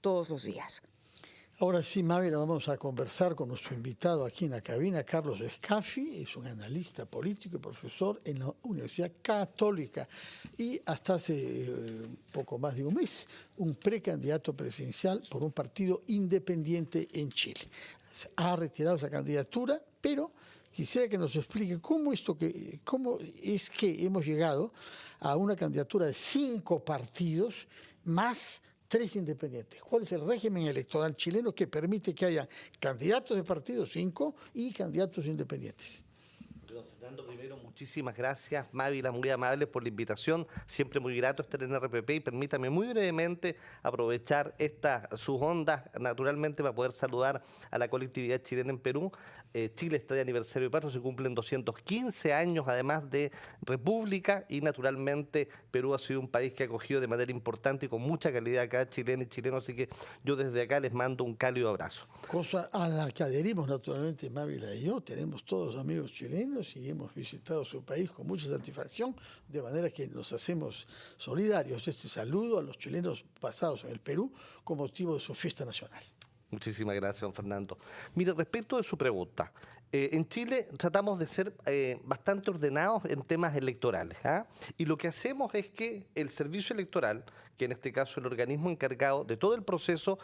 todos los días. Ahora sí, Mávila, vamos a conversar con nuestro invitado aquí en la cabina, Carlos Escafi. Es un analista político y profesor en la Universidad Católica y hasta hace poco más de un mes, un precandidato presidencial por un partido independiente en Chile. Ha retirado esa candidatura, pero quisiera que nos explique cómo es que hemos llegado a una candidatura de 5 partidos más 3 independientes. ¿Cuál es el régimen electoral chileno que permite que haya candidatos de partidos 5 y candidatos independientes? Don Fernando, primero, muchísimas gracias, Mávila, muy amable por la invitación. Siempre muy grato estar en RPP y permítame muy brevemente aprovechar sus ondas, naturalmente, para poder saludar a la colectividad chilena en Perú. Chile está de aniversario de patria, se cumplen 215 años además de república y naturalmente Perú ha sido un país que ha acogido de manera importante y con mucha calidad acá chilenos y chilenos, así que yo desde acá les mando un cálido abrazo. Cosa a la que adherimos naturalmente Mávila y yo, tenemos todos amigos chilenos y hemos visitado su país con mucha satisfacción, de manera que nos hacemos solidarios. Este saludo a los chilenos basados en el Perú con motivo de su fiesta nacional. Muchísimas gracias, don Fernando. Mire, respecto de su pregunta, en Chile tratamos de ser bastante ordenados en temas electorales, ¿ah? Y lo que hacemos es que el servicio electoral, que en este caso el organismo encargado de todo el proceso,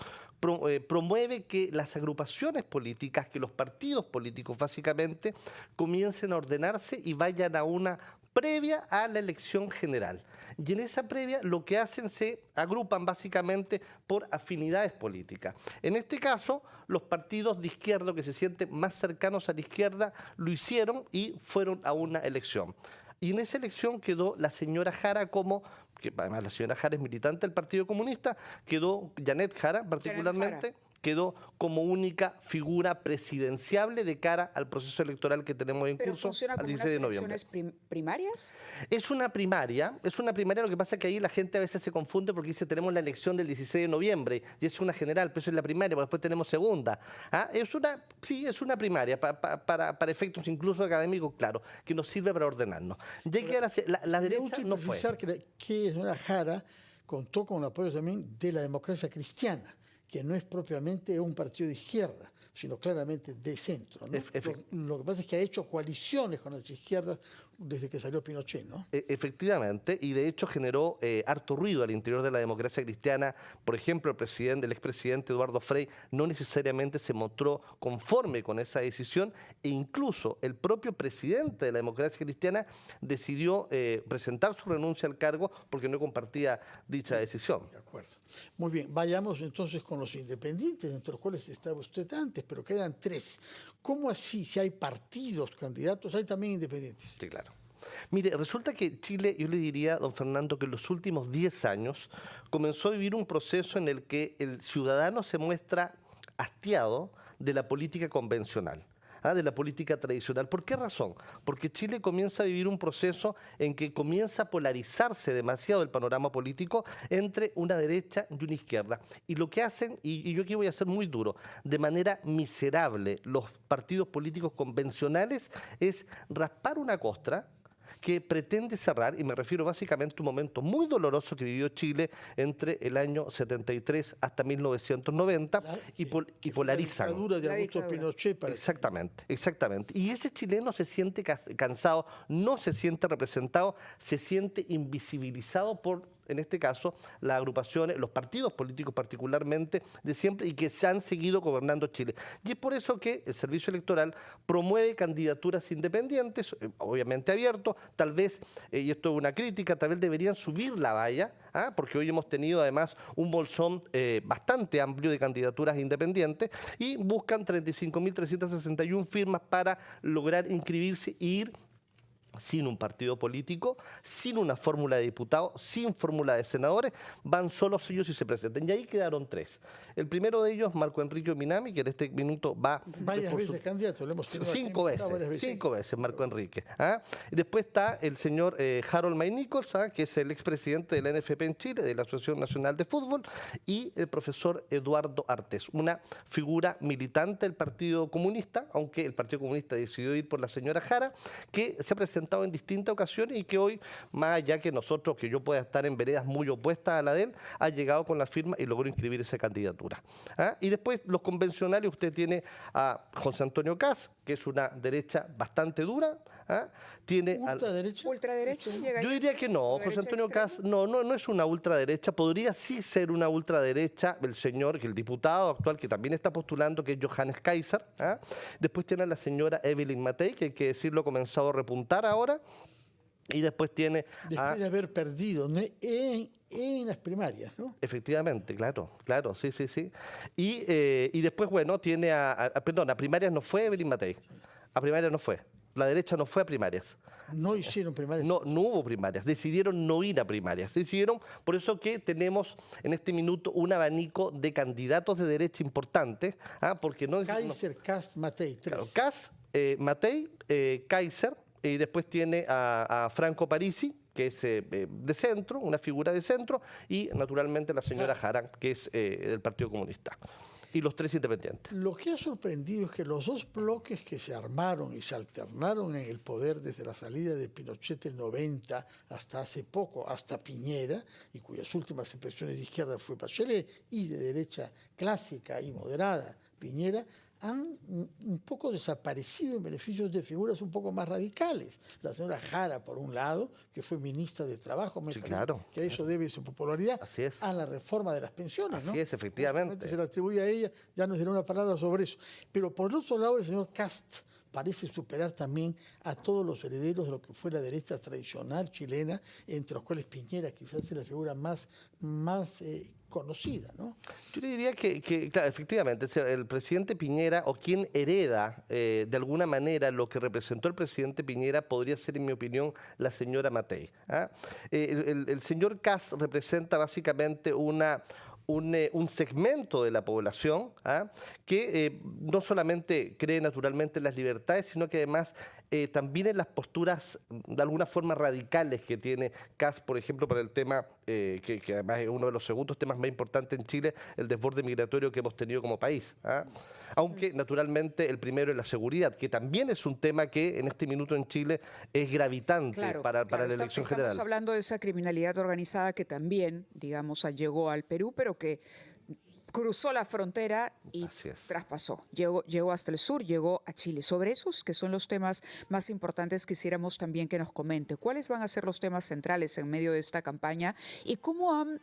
promueve que las agrupaciones políticas, que los partidos políticos básicamente, comiencen a ordenarse y vayan a una previa a la elección general. Y en esa previa lo que hacen se agrupan básicamente por afinidades políticas. En este caso, los partidos de izquierda que se sienten más cercanos a la izquierda lo hicieron y fueron a una elección. Y en esa elección quedó la señora Jara que además la señora Jara es militante del Partido Comunista, quedó Janet Jara particularmente, quedó como única figura presidenciable de cara al proceso electoral que tenemos en curso al 16 de noviembre. ¿Pero funciona como unas elecciones primarias? Es una primaria, lo que pasa es que ahí la gente a veces se confunde porque dice tenemos la elección del 16 de noviembre y es una general, pero eso es la primaria, pero después tenemos segunda. ¿Ah? Es una primaria, para efectos incluso académicos, claro, que nos sirve para ordenarnos. Ya que la derecha no fue. Que la señora Jara contó con el apoyo también de la Democracia Cristiana, que no es propiamente un partido de izquierda, sino claramente de centro, ¿no? Lo que pasa es que ha hecho coaliciones con las izquierdas desde que salió Pinochet, ¿no? Efectivamente, y de hecho generó harto ruido al interior de la democracia cristiana. Por ejemplo, el expresidente Eduardo Frei no necesariamente se mostró conforme con esa decisión e incluso el propio presidente de la democracia cristiana decidió presentar su renuncia al cargo porque no compartía dicha decisión. De acuerdo. Muy bien, vayamos entonces con los independientes, entre los cuales estaba usted antes, pero quedan 3. ¿Cómo así? Si hay partidos, candidatos, hay también independientes. Sí, claro. Mire, resulta que Chile, yo le diría, don Fernando, que en los últimos 10 años comenzó a vivir un proceso en el que el ciudadano se muestra hastiado de la política convencional, de la política tradicional. ¿Por qué razón? Porque Chile comienza a vivir un proceso en que comienza a polarizarse demasiado el panorama político entre una derecha y una izquierda. Y lo que hacen, y yo aquí voy a ser muy duro, de manera miserable los partidos políticos convencionales es raspar una costra que pretende cerrar, y me refiero básicamente a un momento muy doloroso que vivió Chile entre el año 73 hasta 1990 y polarizan. La dictadura de Augusto Pinochet. Exactamente. Y ese chileno se siente cansado, no se siente representado, se siente invisibilizado por, en este caso, las agrupaciones, los partidos políticos particularmente de siempre y que se han seguido gobernando Chile. Y es por eso que el Servicio Electoral promueve candidaturas independientes, obviamente abiertos, tal vez, y esto es una crítica, tal vez deberían subir la valla, porque hoy hemos tenido además un bolsón bastante amplio de candidaturas independientes y buscan 35.361 firmas para lograr inscribirse e ir sin un partido político, sin una fórmula de diputados, sin fórmula de senadores, van solos ellos y se presentan. Y ahí quedaron 3. El primero de ellos, Marco Enrique Minami, que en este minuto va... Varias veces candidato, lo hemos tenido 5 veces Marco Enrique. Y después está el señor Harold May Nichols, que es el expresidente de la NFP en Chile, de la Asociación Nacional de Fútbol, y el profesor Eduardo Artés, una figura militante del Partido Comunista, aunque el Partido Comunista decidió ir por la señora Jara, que se presentó presentado en distintas ocasiones y que hoy, más allá que nosotros, que yo pueda estar en veredas muy opuestas a la de él, ha llegado con la firma y logró inscribir esa candidatura. ¿Ah? Y después los convencionales, usted tiene a José Antonio Kast, que es una derecha bastante dura. ¿Ah? Tiene ¿Ultraderecha? ¿Ultraderecha? Yo diría que no, José Antonio Kast no es una ultraderecha, podría sí ser una ultraderecha el señor, que el diputado actual que también está postulando, que es Johannes Kaiser. ¿Ah? Después tiene a la señora Evelyn Matei, que hay que decirlo ha comenzado a repuntar ahora. Y después tiene después de haber perdido en las primarias, ¿no? Efectivamente, claro, sí. Y después, bueno, tiene perdón, a primarias no fue Evelyn Matei, a primarias no fue. La derecha no fue a primarias. No hicieron primarias. No hubo primarias. Decidieron no ir a primarias. Decidieron, por eso que tenemos en este minuto un abanico de candidatos de derecha importantes. Porque no Kaiser, Kast, Matei, tres. Claro, Kast, Matei, Kaiser, y después tiene a Franco Parisi, que es de centro, una figura de centro, y naturalmente la señora Jara, que es del Partido Comunista. Y los tres independientes. Lo que ha sorprendido es que los dos bloques que se armaron y se alternaron en el poder desde la salida de Pinochet el 90 hasta hace poco, hasta Piñera, y cuyas últimas expresiones de izquierda fue Bachelet, y de derecha clásica y moderada, Piñera, han un poco desaparecido en beneficio de figuras un poco más radicales. La señora Jara, por un lado, que fue ministra de Trabajo, sí, claro, que a eso debe su popularidad, así es, a la reforma de las pensiones. Así ¿no? es, efectivamente. Se le atribuye a ella, ya nos dirá una palabra sobre eso. Pero por el otro lado, el señor Kast parece superar también a todos los herederos de lo que fue la derecha tradicional chilena, entre los cuales Piñera quizás es la figura más conocida, ¿no? Yo le diría que claro, efectivamente, el presidente Piñera, o quien hereda de alguna manera lo que representó el presidente Piñera, podría ser, en mi opinión, la señora Matei. ¿Ah? El señor Kast representa básicamente un segmento de la población que no solamente cree naturalmente en las libertades, sino que además también en las posturas de alguna forma radicales que tiene Kast, por ejemplo, para el tema que además es uno de los segundos temas más importantes en Chile, el desborde migratorio que hemos tenido como país. Aunque naturalmente el primero es la seguridad, que también es un tema que en este minuto en Chile es gravitante para la elección general. Estamos hablando de esa criminalidad organizada que también, digamos, llegó al Perú, pero que cruzó la frontera y traspasó. Llegó hasta el sur, llegó a Chile. Sobre esos que son los temas más importantes, quisiéramos también que nos comente cuáles van a ser los temas centrales en medio de esta campaña y cómo han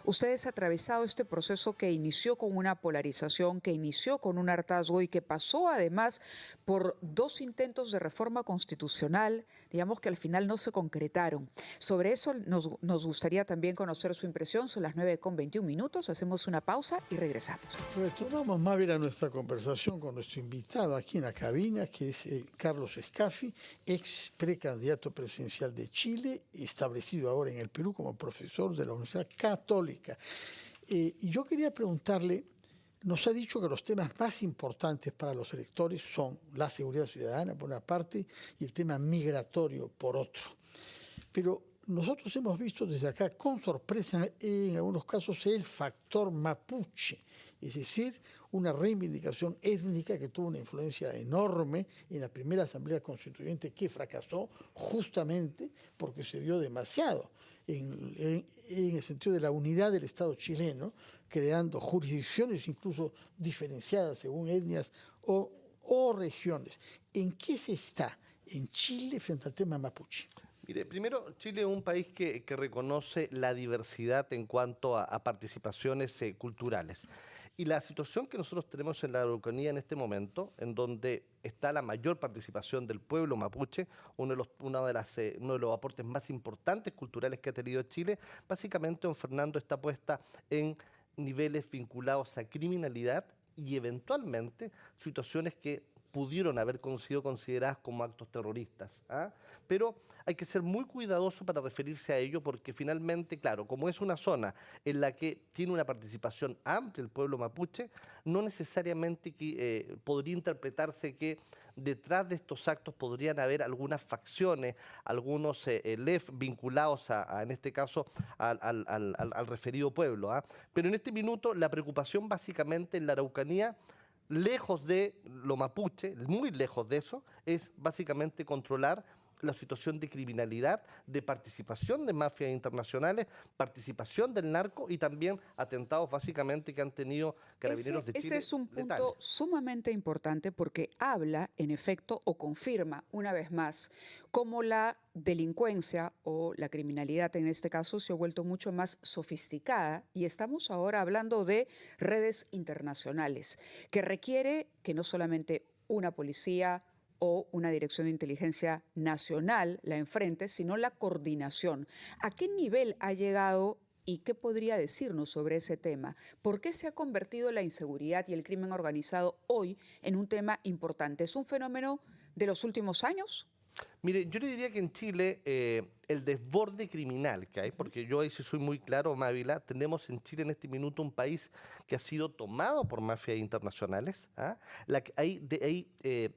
ustedes atravesado este proceso que inició con una polarización, que inició con un hartazgo y que pasó además por dos intentos de reforma constitucional, digamos que al final no se concretaron. Sobre eso nos gustaría también conocer su impresión. Son las 9:21. Hacemos una pausa y regresamos. Retornamos más bien a nuestra conversación con nuestro invitado aquí en la cabina, que es Carlos Scafi, ex precandidato presidencial de Chile, establecido ahora en el Perú como profesor de la Universidad Católica. Y yo quería preguntarle, nos ha dicho que los temas más importantes para los electores son la seguridad ciudadana, por una parte, y el tema migratorio, por otro. Pero nosotros hemos visto desde acá, con sorpresa, en algunos casos, el factor mapuche, es decir, una reivindicación étnica que tuvo una influencia enorme en la primera Asamblea Constituyente que fracasó justamente porque se dio demasiado en el sentido de la unidad del Estado chileno, creando jurisdicciones incluso diferenciadas según etnias o regiones. ¿En qué se está en Chile frente al tema mapuche? Mire, primero, Chile es un país que reconoce la diversidad en cuanto a participaciones culturales. Y la situación que nosotros tenemos en la Araucanía en este momento, en donde está la mayor participación del pueblo mapuche, uno de los aportes más importantes culturales que ha tenido Chile, básicamente, don Fernando, está puesta en niveles vinculados a criminalidad y eventualmente situaciones que pudieron haber sido consideradas como actos terroristas. Pero hay que ser muy cuidadoso para referirse a ello porque finalmente, claro, como es una zona en la que tiene una participación amplia el pueblo mapuche, no necesariamente podría interpretarse que detrás de estos actos podrían haber algunas facciones, algunos LEF vinculados en este caso al referido pueblo. Pero en este minuto la preocupación básicamente en la Araucanía, lejos de lo mapuche, muy lejos de eso, es básicamente controlar la situación de criminalidad, de participación de mafias internacionales, participación del narco y también atentados básicamente que han tenido Carabineros de Chile. Ese es un punto letales. sumamente importante porque habla, en efecto, o confirma una vez más cómo la delincuencia o la criminalidad en este caso se ha vuelto mucho más sofisticada y estamos ahora hablando de redes internacionales que requiere que no solamente una policía o una dirección de inteligencia nacional la enfrente, sino la coordinación. ¿A qué nivel ha llegado y qué podría decirnos sobre ese tema? ¿Por qué se ha convertido la inseguridad y el crimen organizado hoy en un tema importante? ¿Es un fenómeno de los últimos años? Mire, yo le diría que en Chile el desborde criminal que hay, porque yo ahí sí soy muy claro, Mávila, tenemos en Chile en este minuto un país que ha sido tomado por mafias internacionales. ¿Ah? Hay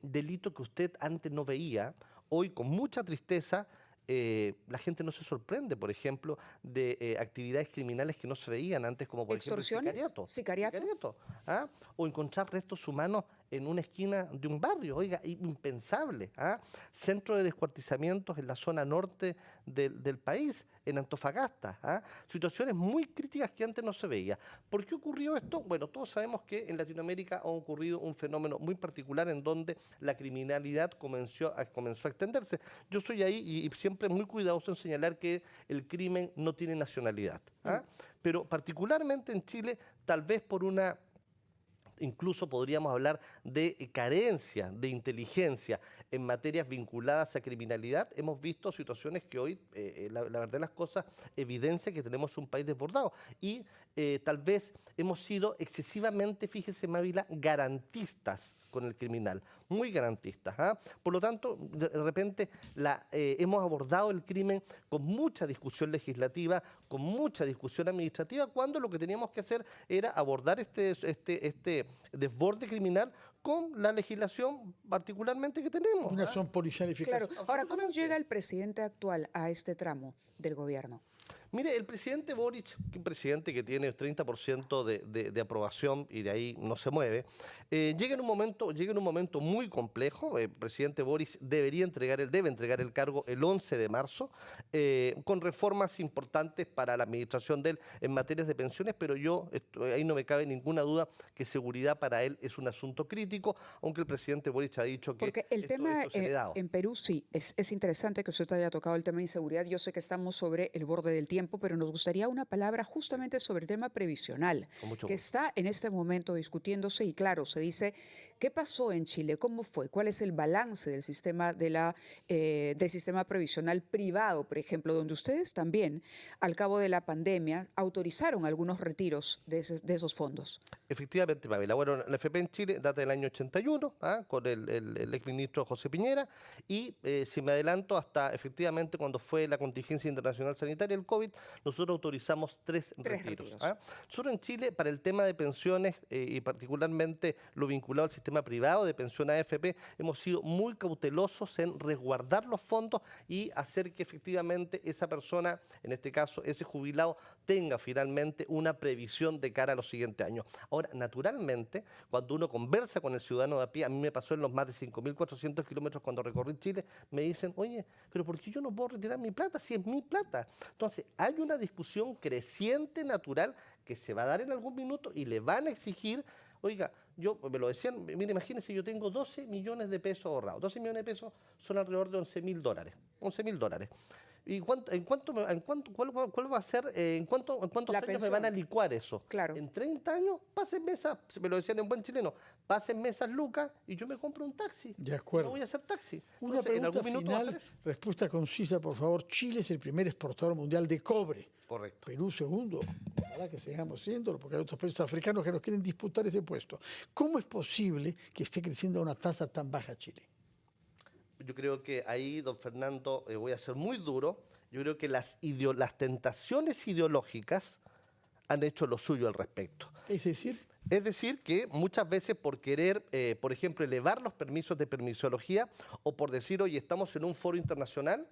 delitos que usted antes no veía, hoy con mucha tristeza. La gente no se sorprende, por ejemplo, de actividades criminales que no se veían antes, como por ejemplo el sicariato. ¿Ah? O encontrar restos humanos en una esquina de un barrio, oiga, impensable. ¿Ah? Centro de descuartizamientos en la zona norte del país, en Antofagasta. ¿Ah? Situaciones muy críticas que antes no se veía. ¿Por qué ocurrió esto? Bueno, todos sabemos que en Latinoamérica ha ocurrido un fenómeno muy particular en donde la criminalidad comenzó a extenderse. Yo soy ahí y siempre muy cuidadoso en señalar que el crimen no tiene nacionalidad. ¿Ah? Pero particularmente en Chile, tal vez por una... Incluso podríamos hablar de carencia de inteligencia en materias vinculadas a criminalidad. Hemos visto situaciones que hoy, la verdad de las cosas, evidencia que tenemos un país desbordado. Y tal vez hemos sido excesivamente, fíjese Mávila, garantistas con el criminal, muy garantistas. ¿Ah? Por lo tanto, de repente hemos abordado el crimen con mucha discusión legislativa, con mucha discusión administrativa, cuando lo que teníamos que hacer era abordar este desborde criminal con la legislación particularmente que tenemos. Una acción policial eficaz. Claro. Ahora, ¿cómo llega el presidente actual a este tramo del gobierno? Mire, el presidente Boric, un presidente que tiene 30% de aprobación y de ahí no se mueve, llega en un momento muy complejo. El presidente Boric debe entregar el cargo el 11 de marzo, con reformas importantes para la administración de él en materias de pensiones, pero ahí no me cabe ninguna duda que seguridad para él es un asunto crítico, aunque el presidente Boric ha dicho que porque el tema en Perú sí, es interesante que usted haya tocado el tema de inseguridad. Yo sé que estamos sobre el borde del tiempo, pero nos gustaría una palabra justamente sobre el tema previsional, que está en este momento discutiéndose y claro, se dice, ¿qué pasó en Chile? ¿Cómo fue? ¿Cuál es el balance del sistema, del sistema previsional privado, por ejemplo, donde ustedes también, al cabo de la pandemia, autorizaron algunos retiros de esos fondos? Efectivamente, Pamela. Bueno, la FP en Chile data del año 81, con el exministro José Piñera, y si me adelanto hasta efectivamente cuando fue la contingencia internacional sanitaria, el COVID, nosotros autorizamos tres retiros. Nosotros en Chile, para el tema de pensiones y particularmente lo vinculado al sistema privado de pensión AFP, hemos sido muy cautelosos en resguardar los fondos y hacer que efectivamente esa persona, en este caso ese jubilado, tenga finalmente una previsión de cara a los siguientes años. Ahora, naturalmente, cuando uno conversa con el ciudadano de a pie, a mí me pasó en los más de 5.400 kilómetros cuando recorrí Chile, me dicen, oye, pero ¿por qué yo no puedo retirar mi plata si es mi plata? Entonces, hay una discusión creciente, natural, que se va a dar en algún minuto y le van a exigir, oiga, me lo decían, mire, imagínense, yo tengo 12 millones de pesos ahorrados. 12 millones de pesos son alrededor de $11.000. $11.000. ¿Y cuál va a ser, en cuántos años me van a licuar eso? Claro. En 30 años, pásenme esas, me lo decían en buen chileno, pásenme esas lucas y yo me compro un taxi. De acuerdo. No voy a hacer taxi. Una pregunta final, respuesta concisa, por favor. Chile es el primer exportador mundial de cobre. Correcto. Perú segundo. Ojalá que sigamos siéndolo, porque hay otros países africanos que nos quieren disputar ese puesto. ¿Cómo es posible que esté creciendo a una tasa tan baja Chile? Yo creo que ahí, don Fernando, voy a ser muy duro. Yo creo que las tentaciones ideológicas han hecho lo suyo al respecto. ¿Es decir? Es decir, que muchas veces por querer, por ejemplo, elevar los permisos de permisología o por decir, oye, estamos en un foro internacional,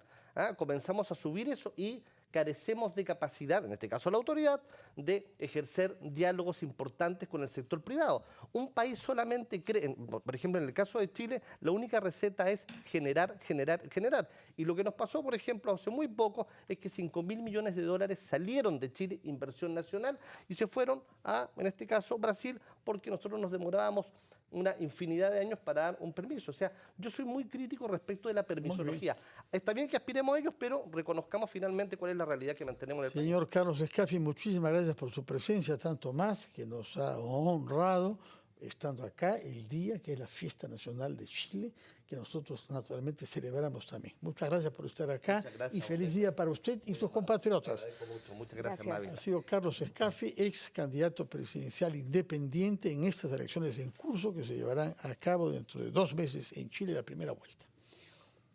comenzamos a subir eso y carecemos de capacidad, en este caso la autoridad, de ejercer diálogos importantes con el sector privado. Un país solamente cree, por ejemplo, en el caso de Chile, la única receta es generar, generar, generar. Y lo que nos pasó, por ejemplo, hace muy poco, es que 5.000 millones de dólares salieron de Chile, inversión nacional, y se fueron a, en este caso, Brasil, porque nosotros nos demorábamos una infinidad de años para dar un permiso. O sea, yo soy muy crítico respecto de la permisología. Está bien que aspiremos a ellos, pero reconozcamos finalmente cuál es la realidad que mantenemos en el país. Señor Carlos Scaffi, muchísimas gracias por su presencia, tanto más que nos ha honrado estando acá el día que es la Fiesta Nacional de Chile, que nosotros naturalmente celebramos también. Muchas gracias por estar acá y feliz día para usted y sus compatriotas. Muchas gracias, Mavi. Ha sido Carlos Scaffi, ex candidato presidencial independiente en estas elecciones en curso que se llevarán a cabo dentro de 2 meses en Chile, la primera vuelta.